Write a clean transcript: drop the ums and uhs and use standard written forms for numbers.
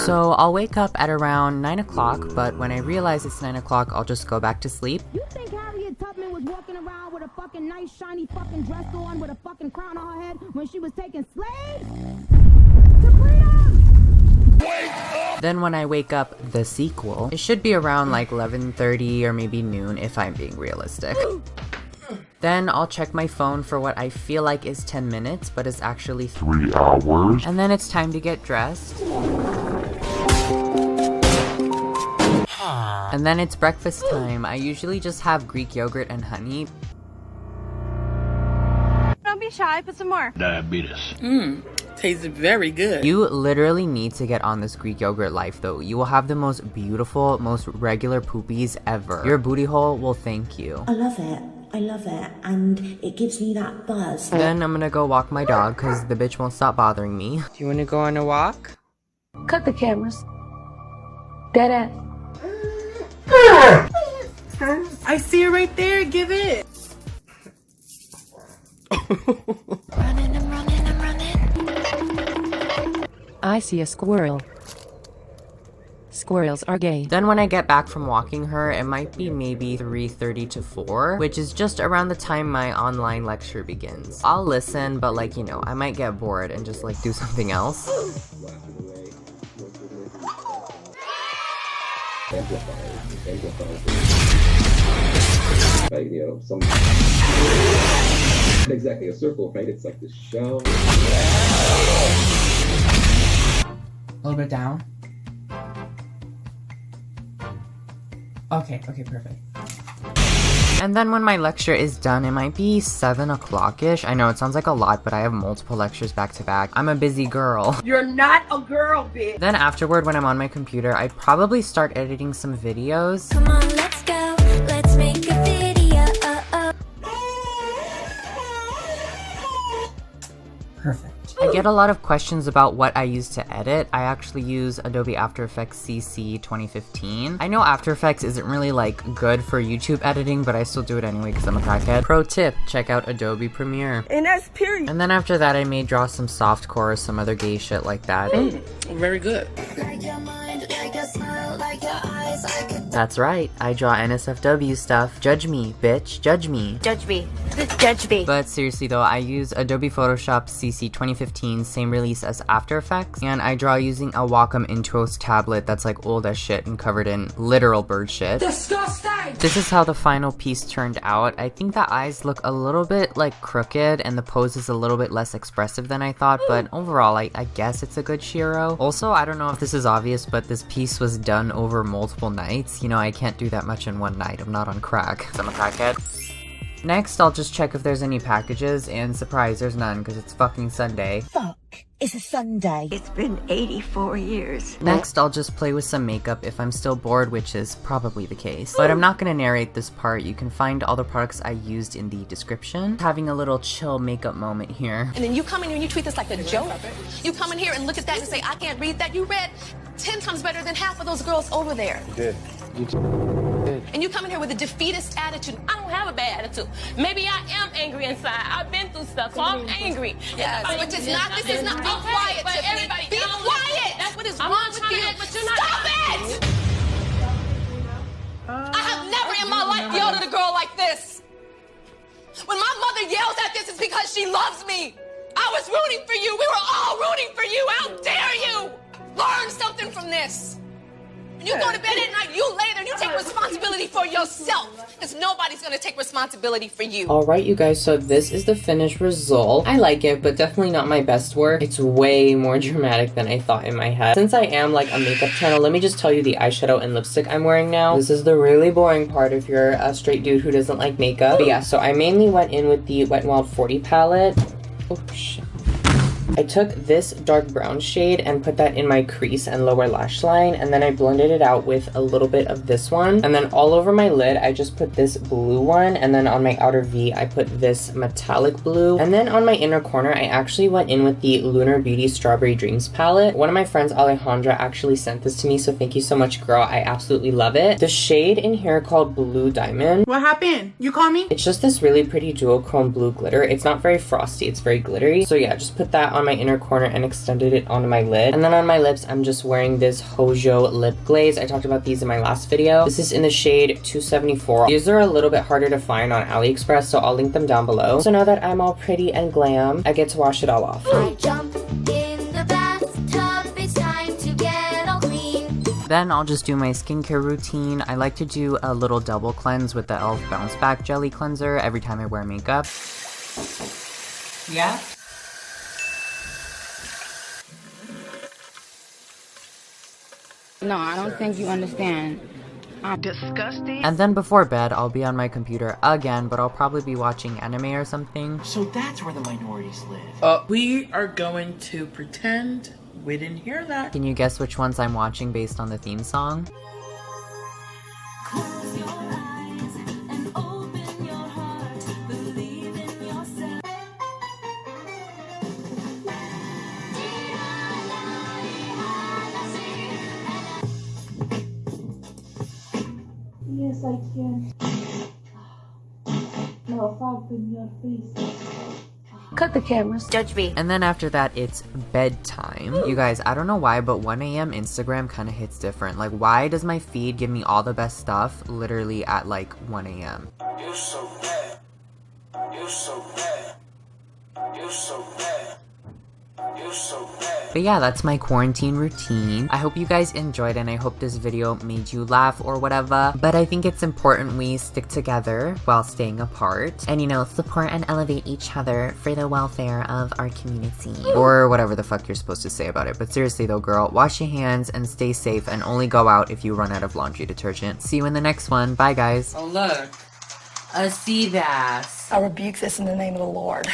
So I'll wake up at around 9 o'clock, but when I realize it's 9 o'clock, I'll just go back to sleep. You think Harriet Tubman was walking around with a fucking nice shiny fucking dress on with a fucking crown on her head when she was taking slaves? To freedom! Wake up! Then when I wake up, the sequel, it should be around like 11:30 or maybe noon if I'm being realistic. Then I'll check my phone for what I feel like is 10 minutes, but is actually 3 hours. And then it's time to get dressed. And then it's breakfast time. I usually just have Greek yogurt and honey. Don't be shy, put some more. Diabetes. Tastes very good. You literally need to get on this Greek yogurt life though. You will have the most beautiful, most regular poopies ever. Your booty hole will thank you. I love it. I love it, and it gives me that buzz. Then I'm gonna go walk my dog because the bitch won't stop bothering me. Do you want to go on a walk? Cut the cameras. Dead ass. I see it right there. Give it. Running, I'm running, I'm running. I see a squirrel. Squirrels are gay. Then when I get back from walking her, it might be maybe 3:30 to 4, which is just around the time my online lecture begins. I'll listen, but like, you know, I might get bored and just like do something else. Like, you know, some exactly a circle, right? It's like this shell. A little bit down. Okay, perfect. And then when my lecture is done, it might be 7 o'clock-ish. I know it sounds like a lot, but I have multiple lectures back to back. I'm a busy girl. You're not a girl, bitch. Then afterward, when I'm on my computer, I'd probably start editing some videos. Come on, let's go. Let's make a video. Perfect. I get a lot of questions about what I use to edit. I actually use Adobe After Effects CC 2015. I know After Effects isn't really like good for YouTube editing, but I still do it anyway because I'm a crackhead. Pro tip, check out Adobe Premiere. And that's period. And then after that, I may draw some softcore or some other gay shit like that. Very good. Like your mind, like your smile, like your eyes, I could That's right, I draw NSFW stuff. Judge me, bitch, judge me. Judge me. Judge me. But seriously though, I use Adobe Photoshop CC 2015, same release as After Effects, and I draw using a Wacom Intuos tablet that's like old as shit and covered in literal bird shit. Disgusting! This is how the final piece turned out. I think the eyes look a little bit like crooked and the pose is a little bit less expressive than I thought, but overall I guess it's a good Shiro. Also, I don't know if this is obvious, but this piece was done over multiple nights. You know, I can't do that much in one night. I'm not on crack. 'Cause I'm a crackhead. Next, I'll just check if there's any packages, and surprise, there's none, because it's fucking Sunday. Fuck, it's a Sunday. It's been 84 years. Next, I'll just play with some makeup if I'm still bored, which is probably the case. But I'm not gonna narrate this part. You can find all the products I used in the description. Having a little chill makeup moment here. And then you come in here and you treat this like a joke. You come in here and look at that and say, I can't read that. You read 10 times better than half of those girls over there. You did. You did. And you come in here with a defeatist attitude. I don't have a bad attitude. Maybe I am angry inside. I've been through stuff, so I'm angry. Yes, but it's not, this is not, be quiet, but Tiffany. everybody, Be quiet. That's what is wrong with you. Stop it! I have never in my life yelled at a girl like this. When my mother yells at this, it's because she loves me. I was rooting for you. We were all rooting for you. How dare you? Learn something from this. When you go to bed at night, you lay there and you take responsibility for yourself. Because nobody's going to take responsibility for you. Alright you guys, so this is the finished result. I like it, but definitely not my best work. It's way more dramatic than I thought in my head. Since I am like a makeup channel, let me just tell you the eyeshadow and lipstick I'm wearing now. This is the really boring part if you're a straight dude who doesn't like makeup. But yeah, so I mainly went in with the Wet n Wild 40 palette. Oh shit. I took this dark brown shade and put that in my crease and lower lash line, and then I blended it out with a little bit of this one. And then all over my lid, I just put this blue one, and then on my outer V, I put this metallic blue. And then on my inner corner, I actually went in with the Lunar Beauty Strawberry Dreams palette. One of my friends, Alejandra, actually sent this to me, so thank you so much, girl. I absolutely love it. The shade in here called Blue Diamond. What happened? You call me? It's just this really pretty duochrome blue glitter. It's not very frosty, it's very glittery. So yeah, just put that on my inner corner and extended it onto my lid. And then on my lips, I'm just wearing this Hojo lip glaze. I talked about these in my last video. This is in the shade 274. These are a little bit harder to find on AliExpress, so I'll link them down below. So now that I'm all pretty and glam, I get to wash it all off. I jump in the bathtub, it's time to get all clean. Then I'll just do my skincare routine. I like to do a little double cleanse with the e.l.f. Bounce Back Jelly Cleanser every time I wear makeup. Yeah? No, I don't think you understand. Disgusting. And then before bed, I'll be on my computer again, but I'll probably be watching anime or something. So that's where the minorities live. We are going to pretend we didn't hear that. Can you guess which ones I'm watching based on the theme song? Close your eyes and open your heart. Believe in yourself. Yes, I can. No, fuck in your face. Cut the cameras. Judge me. And then after that, it's bedtime. You guys, I don't know why, but 1 a.m. Instagram kind of hits different. Like, why does my feed give me all the best stuff literally at like 1 a.m.? You're so bad. You're so bad. You're so bad. You're so bad. But yeah, that's my quarantine routine. I hope you guys enjoyed and I hope this video made you laugh or whatever. But I think it's important we stick together while staying apart. And you know, support and elevate each other for the welfare of our community. Or whatever the fuck you're supposed to say about it. But seriously though, girl, wash your hands and stay safe and only go out if you run out of laundry detergent. See you in the next one. Bye guys. Oh look, a sea bass. I rebuke this in the name of the Lord.